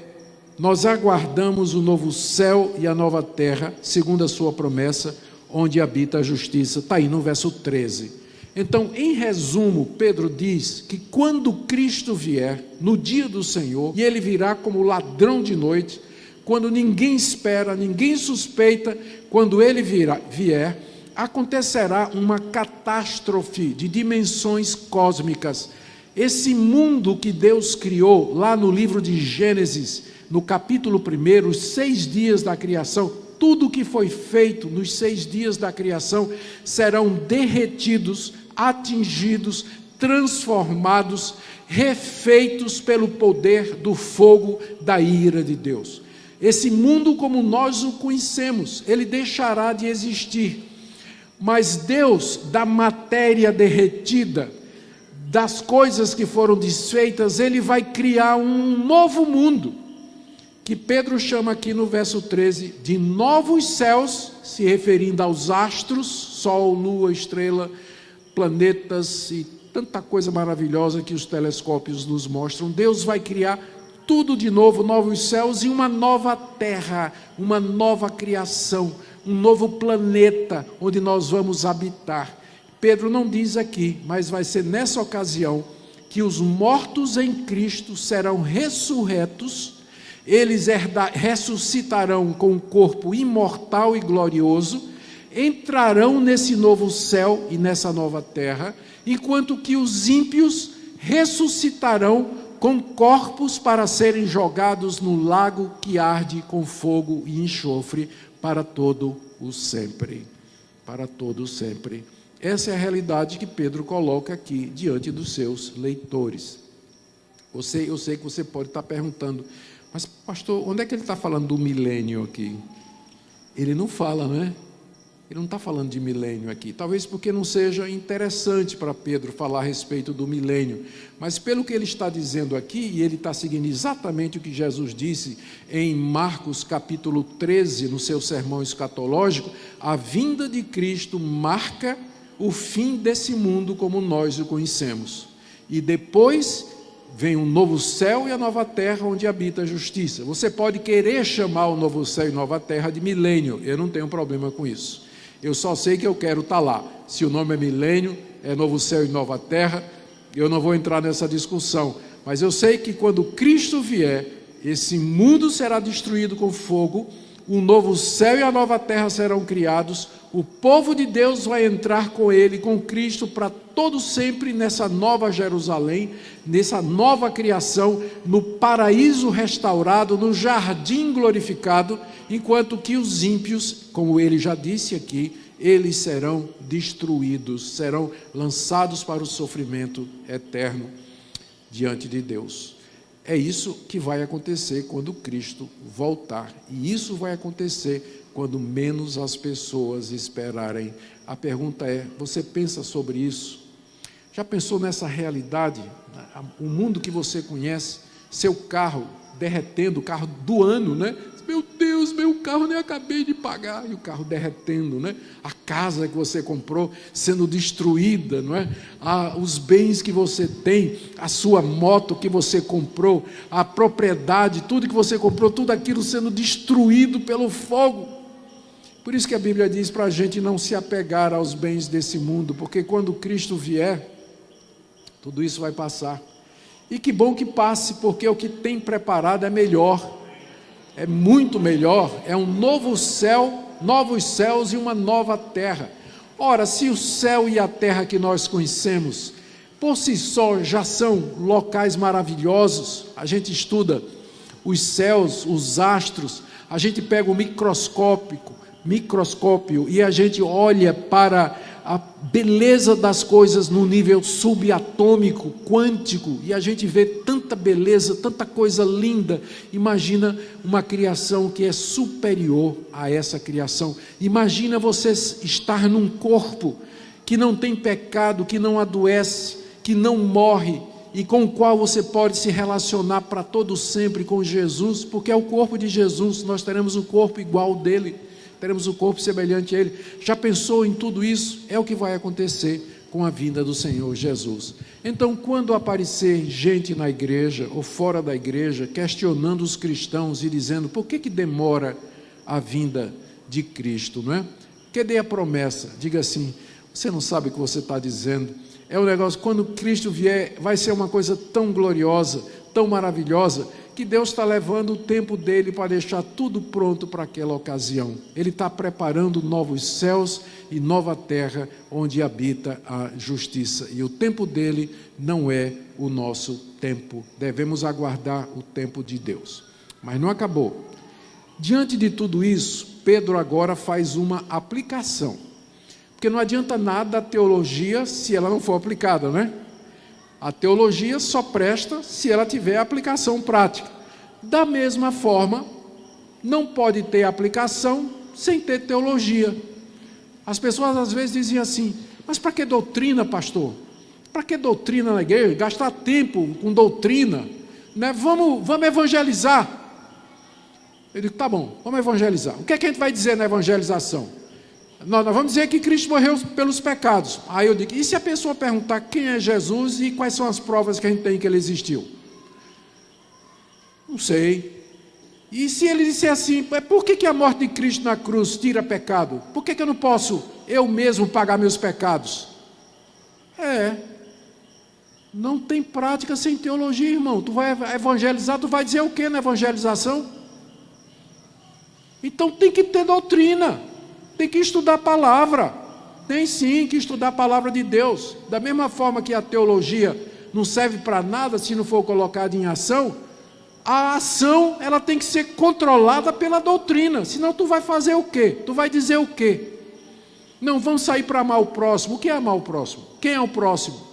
nós aguardamos o novo céu e a nova terra, segundo a sua promessa, onde habita a justiça. Está aí no verso 13. Então, em resumo, Pedro diz que quando Cristo vier, no dia do Senhor, e ele virá como ladrão de noite, quando ninguém espera, ninguém suspeita, quando ele vier, acontecerá uma catástrofe de dimensões cósmicas. Esse mundo que Deus criou, lá no livro de Gênesis, no capítulo 1, os 6 dias da criação, tudo que foi feito nos 6 dias da criação serão derretidos, atingidos, transformados, refeitos pelo poder do fogo da ira de Deus. Esse mundo como nós o conhecemos, ele deixará de existir. Mas Deus, da matéria derretida, das coisas que foram desfeitas, ele vai criar um novo mundo, que Pedro chama aqui no verso 13 de novos céus, se referindo aos astros, sol, lua, estrela, planetas e tanta coisa maravilhosa que os telescópios nos mostram. Deus vai criar tudo de novo, novos céus e uma nova terra, uma nova criação, um novo planeta onde nós vamos habitar. Pedro não diz aqui, mas vai ser nessa ocasião que os mortos em Cristo serão ressurretos. Eles ressuscitarão com um corpo imortal e glorioso, entrarão nesse novo céu e nessa nova terra, enquanto que os ímpios ressuscitarão com corpos para serem jogados no lago que arde com fogo e enxofre para todo o sempre. Para todo o sempre. Essa é a realidade que Pedro coloca aqui diante dos seus leitores. Eu sei que você pode estar perguntando, mas pastor, onde é que ele está falando do milênio aqui? Ele não fala, né? Ele não está falando de milênio aqui, talvez porque não seja interessante para Pedro falar a respeito do milênio, mas pelo que ele está dizendo aqui, e ele está seguindo exatamente o que Jesus disse em Marcos capítulo 13, no seu sermão escatológico, a vinda de Cristo marca o fim desse mundo como nós o conhecemos, e depois vem um novo céu e a nova terra onde habita a justiça. Você pode querer chamar o novo céu e nova terra de milênio, eu não tenho problema com isso. Eu só sei que eu quero estar lá. Se o nome é milênio, é novo céu e nova terra, eu não vou entrar nessa discussão. Mas eu sei que quando Cristo vier, esse mundo será destruído com fogo, um novo céu e a nova terra serão criados, o povo de Deus vai entrar com ele, com Cristo, para todo sempre nessa nova Jerusalém, nessa nova criação, no paraíso restaurado, no jardim glorificado, enquanto que os ímpios, como ele já disse aqui, eles serão destruídos, serão lançados para o sofrimento eterno diante de Deus. É isso que vai acontecer quando Cristo voltar, e isso vai acontecer quando menos as pessoas esperarem. A pergunta é, você pensa sobre isso? Já pensou nessa realidade? O mundo que você conhece, seu carro derretendo, o carro do ano, né? Meu Deus, meu carro nem acabei de pagar, e o carro derretendo, né? A casa que você comprou sendo destruída, não é? Os bens que você tem, a sua moto que você comprou, a propriedade, tudo que você comprou, tudo aquilo sendo destruído pelo fogo. Por isso que a Bíblia diz para a gente não se apegar aos bens desse mundo, porque quando Cristo vier, tudo isso vai passar. E que bom que passe, porque o que tem preparado é melhor. É muito melhor, é um novo céu, novos céus e uma nova terra. Ora, se o céu e a terra que nós conhecemos, por si só, já são locais maravilhosos, a gente estuda os céus, os astros, a gente pega o microscópio e a gente olha para a beleza das coisas no nível subatômico, quântico, e a gente vê tanta beleza, tanta coisa linda. Imagina uma criação que é superior a essa criação. Imagina você estar num corpo que não tem pecado, que não adoece, que não morre, e com o qual você pode se relacionar para todo sempre com Jesus, porque é o corpo de Jesus, nós teremos o corpo igual dele, teremos o corpo semelhante a ele. Já pensou em tudo isso? É o que vai acontecer com a vinda do Senhor Jesus. Então, quando aparecer gente na igreja ou fora da igreja questionando os cristãos e dizendo por que demora a vinda de Cristo, não é? Cadê a promessa? Diga assim: você não sabe o que você está dizendo. É um negócio, quando Cristo vier, vai ser uma coisa tão gloriosa, tão maravilhosa, que Deus está levando o tempo dele para deixar tudo pronto para aquela ocasião. Ele está preparando novos céus e nova terra onde habita a justiça. E o tempo dele não é o nosso tempo. Devemos aguardar o tempo de Deus. Mas não acabou. Diante de tudo isso, Pedro agora faz uma aplicação. Porque não adianta nada a teologia se ela não for aplicada, né? A teologia só presta se ela tiver aplicação prática. Da mesma forma, não pode ter aplicação sem ter teologia. As pessoas às vezes dizem assim: mas para que doutrina, pastor? Para que doutrina na igreja? Gastar tempo com doutrina, né? Vamos evangelizar. Eu digo: tá bom, vamos evangelizar. O que é que a gente vai dizer na evangelização? Nós vamos dizer que Cristo morreu pelos pecados. Aí eu digo: e se a pessoa perguntar quem é Jesus e quais são as provas que a gente tem que ele existiu? Não sei. E se ele disser assim: por que a morte de Cristo na cruz tira pecado? Por que eu não posso eu mesmo pagar meus pecados? Não tem prática sem teologia, irmão. Tu vai evangelizar, tu vai dizer o que na evangelização? Então tem que ter doutrina. Tem que estudar a palavra. Tem sim que estudar a palavra de Deus. Da mesma forma que a teologia não serve para nada se não for colocada em ação, a ação ela tem que ser controlada pela doutrina. Senão tu vai fazer o quê? Tu vai dizer o quê? Não, vamos sair para amar o próximo. O que é amar o próximo? Quem é o próximo?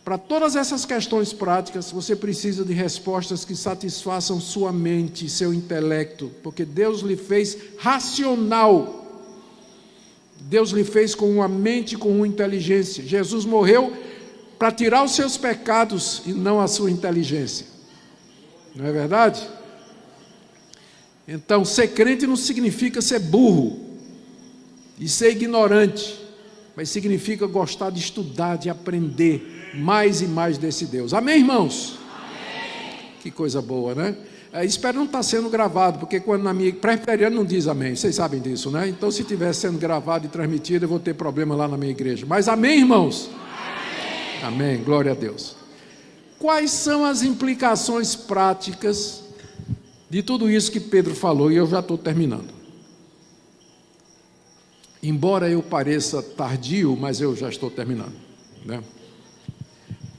Para todas essas questões práticas, você precisa de respostas que satisfaçam sua mente, seu intelecto, porque Deus lhe fez racional. Deus lhe fez com uma mente, com uma inteligência. Jesus morreu para tirar os seus pecados e não a sua inteligência. Não é verdade? Então, ser crente não significa ser burro e ser ignorante, mas significa gostar de estudar, de aprender mais e mais desse Deus. Amém, irmãos? Amém. Que coisa boa, né? Espero não estar sendo gravado, porque quando na minha presbiteriana não diz amém, vocês sabem disso, né? Então, se estiver sendo gravado e transmitido, eu vou ter problema lá na minha igreja. Mas amém, irmãos? Amém. Amém, glória a Deus. Quais são as implicações práticas de tudo isso que Pedro falou? E eu já estou terminando. Embora eu pareça tardio, mas eu já estou terminando, né?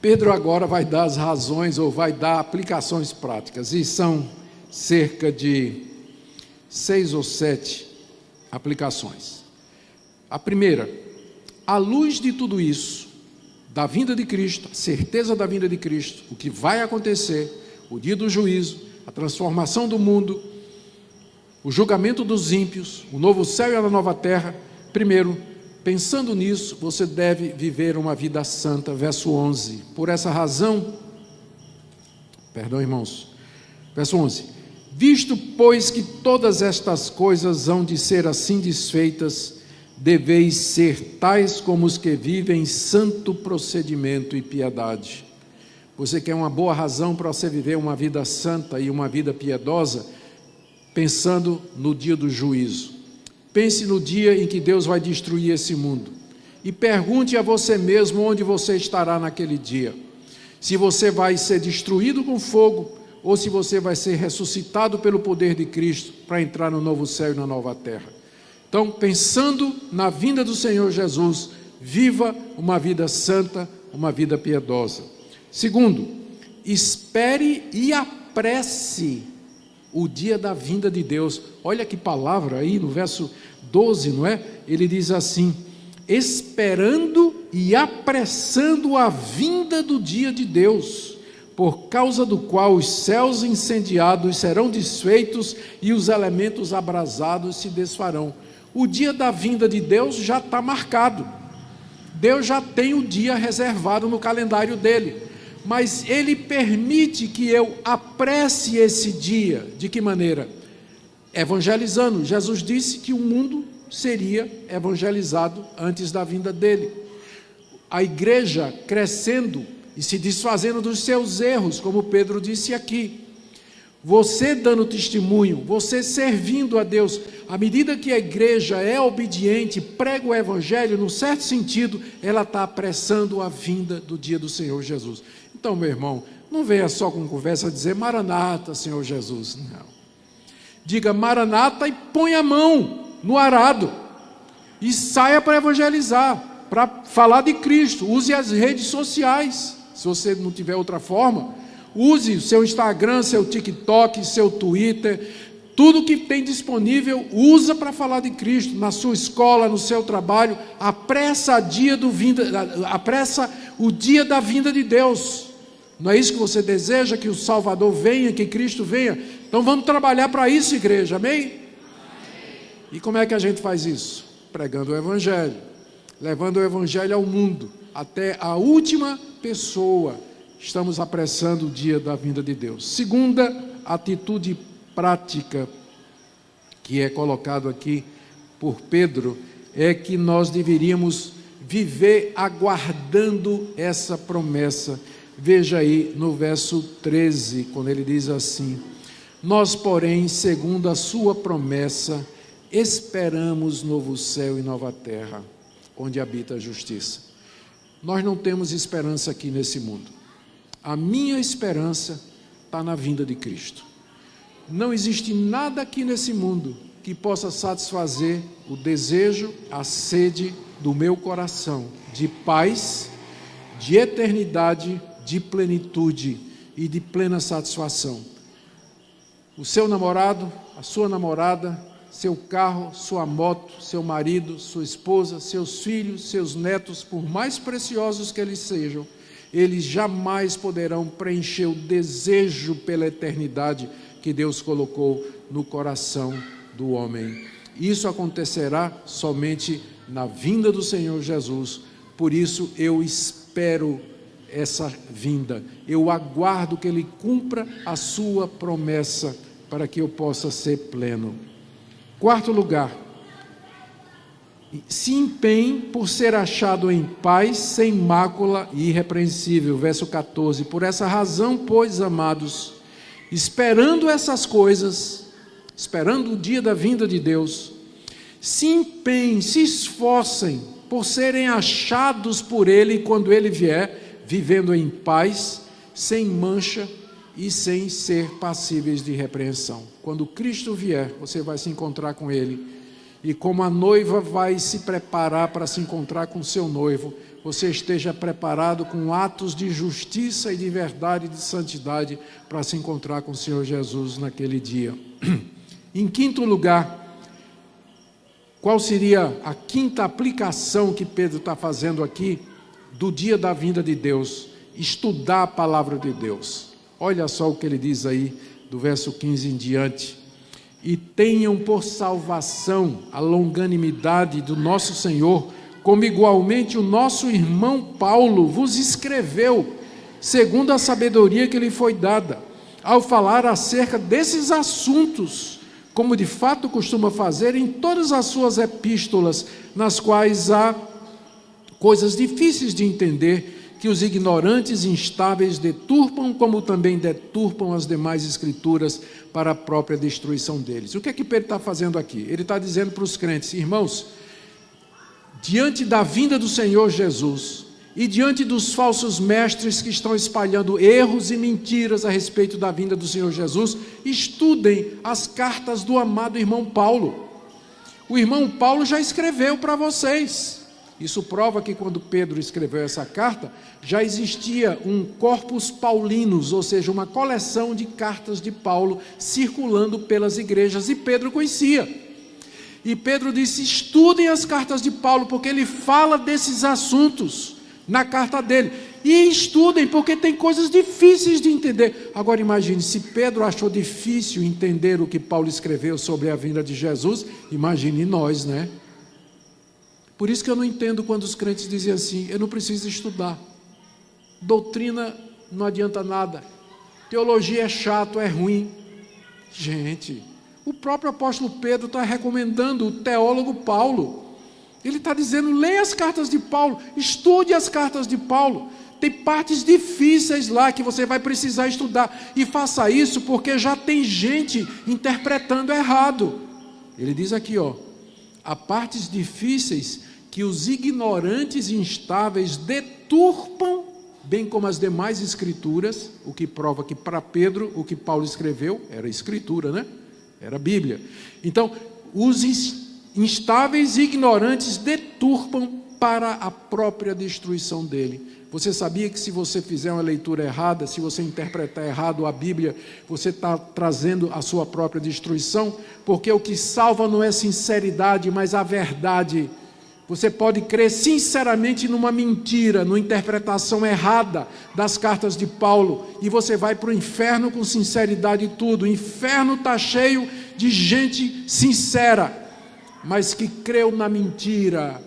Pedro agora vai dar as razões, ou vai dar aplicações práticas, e são cerca de 6 ou 7 aplicações. A primeira: à luz de tudo isso, da vinda de Cristo, a certeza da vinda de Cristo, o que vai acontecer, o dia do juízo, a transformação do mundo, o julgamento dos ímpios, o novo céu e a nova terra. Primeiro, pensando nisso, você deve viver uma vida santa. Verso 11. Por essa razão, perdão, irmãos, verso 11: visto, pois, que todas estas coisas hão de ser assim desfeitas, deveis ser tais como os que vivem santo procedimento e piedade. Você quer uma boa razão para você viver uma vida santa e uma vida piedosa? Pensando no dia do juízo. Pense no dia em que Deus vai destruir esse mundo. E pergunte a você mesmo onde você estará naquele dia. Se você vai ser destruído com fogo, ou se você vai ser ressuscitado pelo poder de Cristo para entrar no novo céu e na nova terra. Então, pensando na vinda do Senhor Jesus, viva uma vida santa, uma vida piedosa. Segundo, espere e apresse o dia da vinda de Deus. Olha que palavra aí no verso 12, não é? Ele diz assim: esperando e apressando a vinda do dia de Deus, por causa do qual os céus incendiados serão desfeitos e os elementos abrasados se desfarão. O dia da vinda de Deus já está marcado. Deus já tem o dia reservado no calendário dele. Mas Ele permite que eu apresse esse dia. De que maneira? Evangelizando. Jesus disse que o mundo seria evangelizado antes da vinda dele. a igreja crescendo e se desfazendo dos seus erros, como Pedro disse aqui. Você dando testemunho, você servindo a Deus, à medida que a igreja é obediente, prega o evangelho, num certo sentido, ela está apressando a vinda do dia do Senhor Jesus. Então, meu irmão, não venha só com conversa dizer Maranata, Senhor Jesus, não. Diga Maranata e põe a mão no arado e saia para evangelizar, para falar de Cristo. Use as redes sociais, se você não tiver outra forma. Use o seu Instagram, seu TikTok, seu Twitter, tudo que tem disponível, usa para falar de Cristo, na sua escola, no seu trabalho. Apressa o dia da vinda de Deus. Não é isso que você deseja, que o Salvador venha, que Cristo venha? Então vamos trabalhar para isso, igreja, amém? Amém? E como é que a gente faz isso? Pregando o Evangelho, levando o Evangelho ao mundo, até a última pessoa. Estamos apressando o dia da vinda de Deus. Segunda atitude prática que é colocado aqui por Pedro é que nós deveríamos viver aguardando essa promessa. Veja aí no verso 13, quando ele diz assim: nós, porém, segundo a sua promessa, esperamos novo céu e nova terra, onde habita a justiça. Nós não temos esperança aqui nesse mundo. A minha esperança está na vinda de Cristo. Não existe nada aqui nesse mundo que possa satisfazer o desejo, a sede do meu coração, de paz, de eternidade, de plenitude e de plena satisfação. O seu namorado, a sua namorada, seu carro, sua moto, seu marido, sua esposa, seus filhos, seus netos, por mais preciosos que eles sejam, eles jamais poderão preencher o desejo pela eternidade que Deus colocou no coração do homem. Isso acontecerá somente na vinda do Senhor Jesus. Por isso eu espero essa vinda. Eu aguardo que Ele cumpra a sua promessa para que eu possa ser pleno. Quarto lugar, se empenhe por ser achado em paz, sem mácula e irrepreensível. Verso 14. Por essa razão, pois, amados, esperando essas coisas, esperando o dia da vinda de Deus, se empenhem, se esforcem por serem achados por Ele quando Ele vier, vivendo em paz, sem mancha e sem ser passíveis de repreensão. Quando Cristo vier, você vai se encontrar com Ele. E como a noiva vai se preparar para se encontrar com seu noivo, você esteja preparado com atos de justiça e de verdade e de santidade para se encontrar com o Senhor Jesus naquele dia. Em quinto lugar, qual seria a quinta aplicação que Pedro está fazendo aqui do dia da vinda de Deus? Estudar a palavra de Deus. Olha só o que ele diz aí, do verso 15 em diante. E tenham por salvação a longanimidade do nosso Senhor, como igualmente o nosso irmão Paulo vos escreveu, segundo a sabedoria que lhe foi dada, ao falar acerca desses assuntos, como de fato costuma fazer em todas as suas epístolas, nas quais há coisas difíceis de entender, que os ignorantes e instáveis deturpam, como também deturpam as demais escrituras para a própria destruição deles. O que é que Pedro está fazendo aqui? Ele está dizendo para os crentes: irmãos, diante da vinda do Senhor Jesus e diante dos falsos mestres que estão espalhando erros e mentiras a respeito da vinda do Senhor Jesus, estudem as cartas do amado irmão Paulo. O irmão Paulo já escreveu para vocês. Isso prova que quando Pedro escreveu essa carta, já existia um corpus paulinos, ou seja, uma coleção de cartas de Paulo circulando pelas igrejas, e Pedro conhecia. E Pedro disse: estudem as cartas de Paulo, porque ele fala desses assuntos na carta dele. E estudem, porque tem coisas difíceis de entender. Agora imagine, se Pedro achou difícil entender o que Paulo escreveu sobre a vinda de Jesus, imagine nós, né? Por isso que eu não entendo quando os crentes dizem assim: eu não preciso estudar, doutrina não adianta nada, teologia é chato, é ruim. Gente, o próprio apóstolo Pedro está recomendando o teólogo Paulo. Ele está dizendo, leia as cartas de Paulo, estude as cartas de Paulo. Tem partes difíceis lá que você vai precisar estudar. E faça isso porque já tem gente interpretando errado. Ele diz aqui, há partes difíceis que os ignorantes e instáveis deturpam, bem como as demais escrituras, o que prova que para Pedro, o que Paulo escreveu, era escritura, né? Era a Bíblia. Então, os instáveis e ignorantes deturpam para a própria destruição dele. Você sabia que se você fizer uma leitura errada, se você interpretar errado a Bíblia, você está trazendo a sua própria destruição? Porque o que salva não é sinceridade, mas a verdade. Você pode crer sinceramente numa mentira, numa interpretação errada das cartas de Paulo, e você vai para o inferno com sinceridade e tudo. O inferno está cheio de gente sincera, mas que creu na mentira.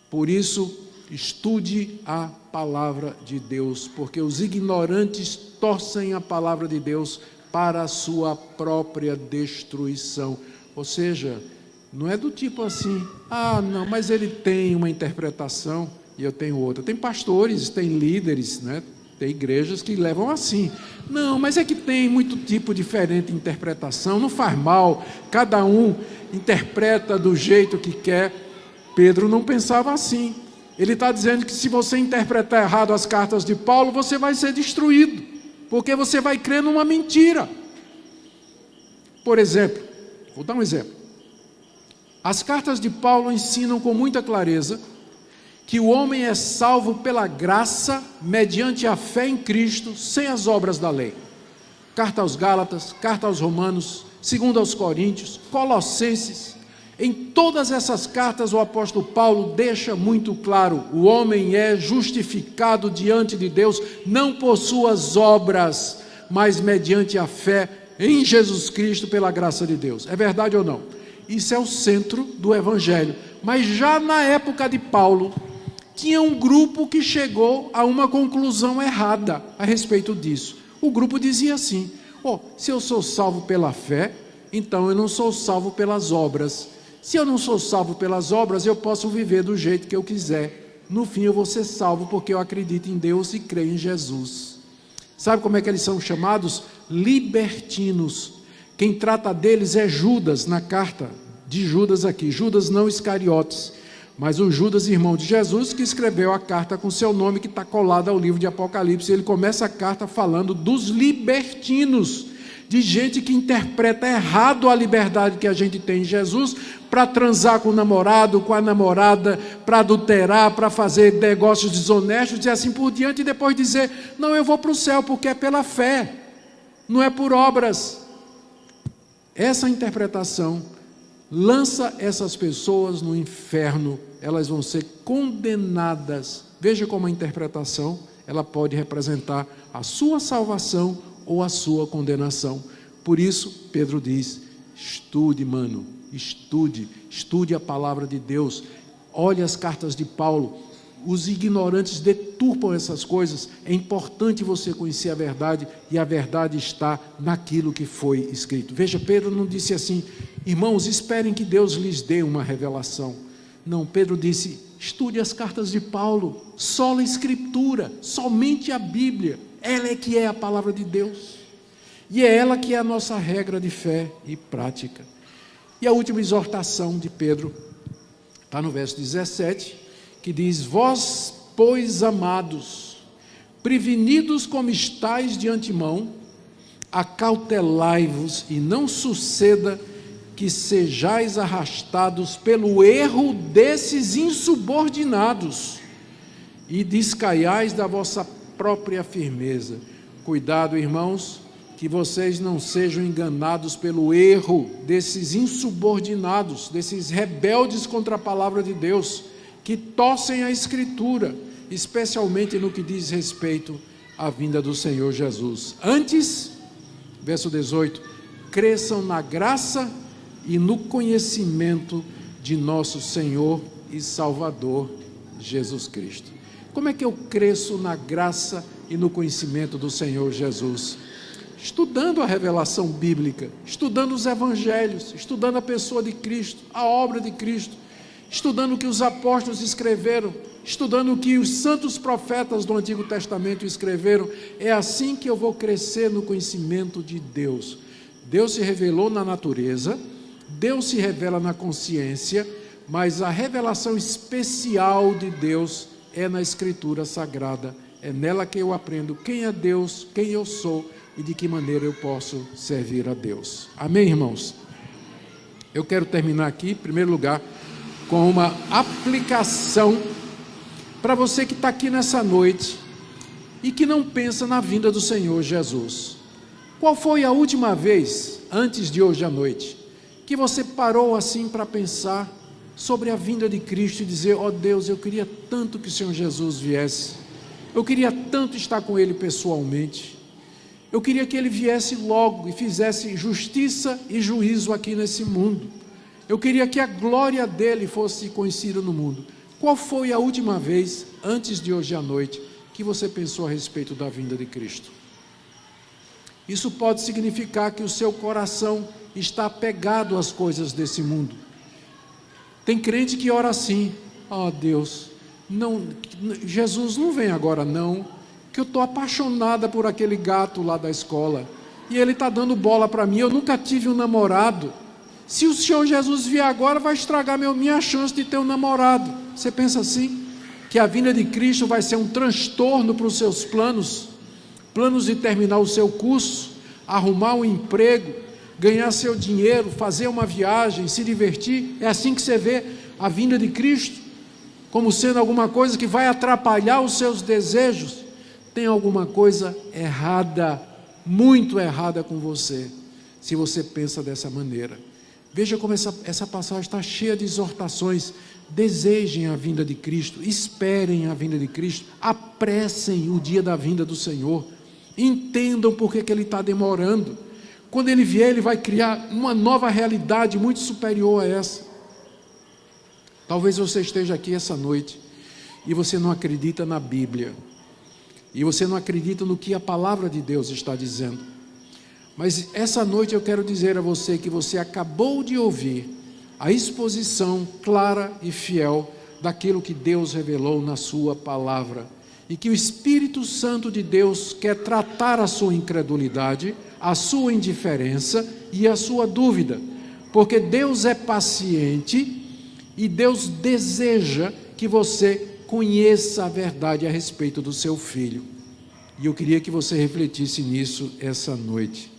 Por isso, estude a palavra de Deus, porque os ignorantes torcem a palavra de Deus para a sua própria destruição. Ou seja, não é do tipo assim, não, mas ele tem uma interpretação e eu tenho outra. Tem pastores, tem líderes, né? Tem igrejas que levam assim. Não, mas é que tem muito tipo diferente de interpretação, não faz mal, cada um interpreta do jeito que quer. Pedro não pensava assim. Ele está dizendo que se você interpretar errado as cartas de Paulo, você vai ser destruído, porque você vai crer numa mentira. Por exemplo, vou dar um exemplo. As cartas de Paulo ensinam com muita clareza que o homem é salvo pela graça, mediante a fé em Cristo, sem as obras da lei. Carta aos Gálatas, carta aos Romanos, 2 aos Coríntios, Colossenses. Em todas essas cartas o apóstolo Paulo deixa muito claro, o homem é justificado diante de Deus, não por suas obras, mas mediante a fé em Jesus Cristo pela graça de Deus. É verdade ou não? Isso é o centro do Evangelho. Mas já na época de Paulo, tinha um grupo que chegou a uma conclusão errada a respeito disso. O grupo dizia assim, se eu sou salvo pela fé, então eu não sou salvo pelas obras. Se eu não sou salvo pelas obras, eu posso viver do jeito que eu quiser. No fim eu vou ser salvo porque eu acredito em Deus e creio em Jesus. Sabe como é que eles são chamados? Libertinos. Quem trata deles é Judas, na carta de Judas aqui. Judas não Iscariotes, mas o Judas, irmão de Jesus, que escreveu a carta com seu nome, que está colado ao livro de Apocalipse. Ele começa a carta falando dos libertinos, de gente que interpreta errado a liberdade que a gente tem em Jesus, para transar com o namorado, com a namorada, para adulterar, para fazer negócios desonestos, e assim por diante, e depois dizer, não, eu vou para o céu, porque é pela fé, não é por obras. Essa interpretação lança essas pessoas no inferno, elas vão ser condenadas. Veja como a interpretação, ela pode representar a sua salvação ou a sua condenação. Por isso, Pedro diz, estude, mano, estude a palavra de Deus, olhe as cartas de Paulo. Os ignorantes deturpam essas coisas. É importante você conhecer a verdade, e a verdade está naquilo que foi escrito. Veja, Pedro não disse assim, irmãos, esperem que Deus lhes dê uma revelação. Não, Pedro disse, estude as cartas de Paulo, sola Escritura, somente a Bíblia, ela é que é a palavra de Deus, e é ela que é a nossa regra de fé e prática. E a última exortação de Pedro está no verso 17, que diz, vós, pois, amados, prevenidos como estáis de antemão, acautelai-vos e não suceda que sejais arrastados pelo erro desses insubordinados e descaiais da vossa própria firmeza. Cuidado, irmãos, que vocês não sejam enganados pelo erro desses insubordinados, desses rebeldes contra a palavra de Deus, que torcem a Escritura, especialmente no que diz respeito à vinda do Senhor Jesus. Antes, verso 18, cresçam na graça e no conhecimento de nosso Senhor e Salvador Jesus Cristo. Como é que eu cresço na graça e no conhecimento do Senhor Jesus? Estudando a revelação bíblica, estudando os evangelhos, estudando a pessoa de Cristo, a obra de Cristo. estudando o que os apóstolos escreveram, estudando o que os santos profetas do Antigo Testamento escreveram. É assim que eu vou crescer no conhecimento de Deus. Deus se revelou na natureza, Deus se revela na consciência, mas a revelação especial de Deus é na Escritura Sagrada. É nela que eu aprendo quem é Deus, quem eu sou e de que maneira eu posso servir a Deus. Amém, irmãos? Eu quero terminar aqui, em primeiro lugar, com uma aplicação para você que está aqui nessa noite e que não pensa na vinda do Senhor Jesus. Qual foi a última vez, antes de hoje à noite, que você parou assim para pensar sobre a vinda de Cristo e dizer: ó Deus, eu queria tanto que o Senhor Jesus viesse, eu queria tanto estar com Ele pessoalmente, eu queria que Ele viesse logo e fizesse justiça e juízo aqui nesse mundo, eu queria que a glória dEle fosse conhecida no mundo. Qual foi a última vez, antes de hoje à noite, que você pensou a respeito da vinda de Cristo? Isso pode significar que o seu coração está apegado às coisas desse mundo. Tem crente que ora assim: ó Deus, não, Jesus não vem agora não, que eu estou apaixonada por aquele gato lá da escola, e ele está dando bola para mim, eu nunca tive um namorado. Se o Senhor Jesus vier agora, vai estragar minha chance de ter um namorado. Você pensa assim? Que a vinda de Cristo vai ser um transtorno para os seus planos de terminar o seu curso, arrumar um emprego, ganhar seu dinheiro, fazer uma viagem, se divertir? É assim que você vê a vinda de Cristo? Como sendo alguma coisa que vai atrapalhar os seus desejos? Tem alguma coisa errada, muito errada com você, se você pensa dessa maneira. Veja como essa passagem está cheia de exortações. Desejem a vinda de Cristo, esperem a vinda de Cristo, apressem o dia da vinda do Senhor, entendam por que Ele está demorando. Quando Ele vier, Ele vai criar uma nova realidade muito superior a essa. Talvez você esteja aqui essa noite e você não acredita na Bíblia, e você não acredita no que a palavra de Deus está dizendo. Mas essa noite eu quero dizer a você que você acabou de ouvir a exposição clara e fiel daquilo que Deus revelou na sua palavra, e que o Espírito Santo de Deus quer tratar a sua incredulidade, a sua indiferença e a sua dúvida, porque Deus é paciente e Deus deseja que você conheça a verdade a respeito do seu filho. E eu queria que você refletisse nisso essa noite.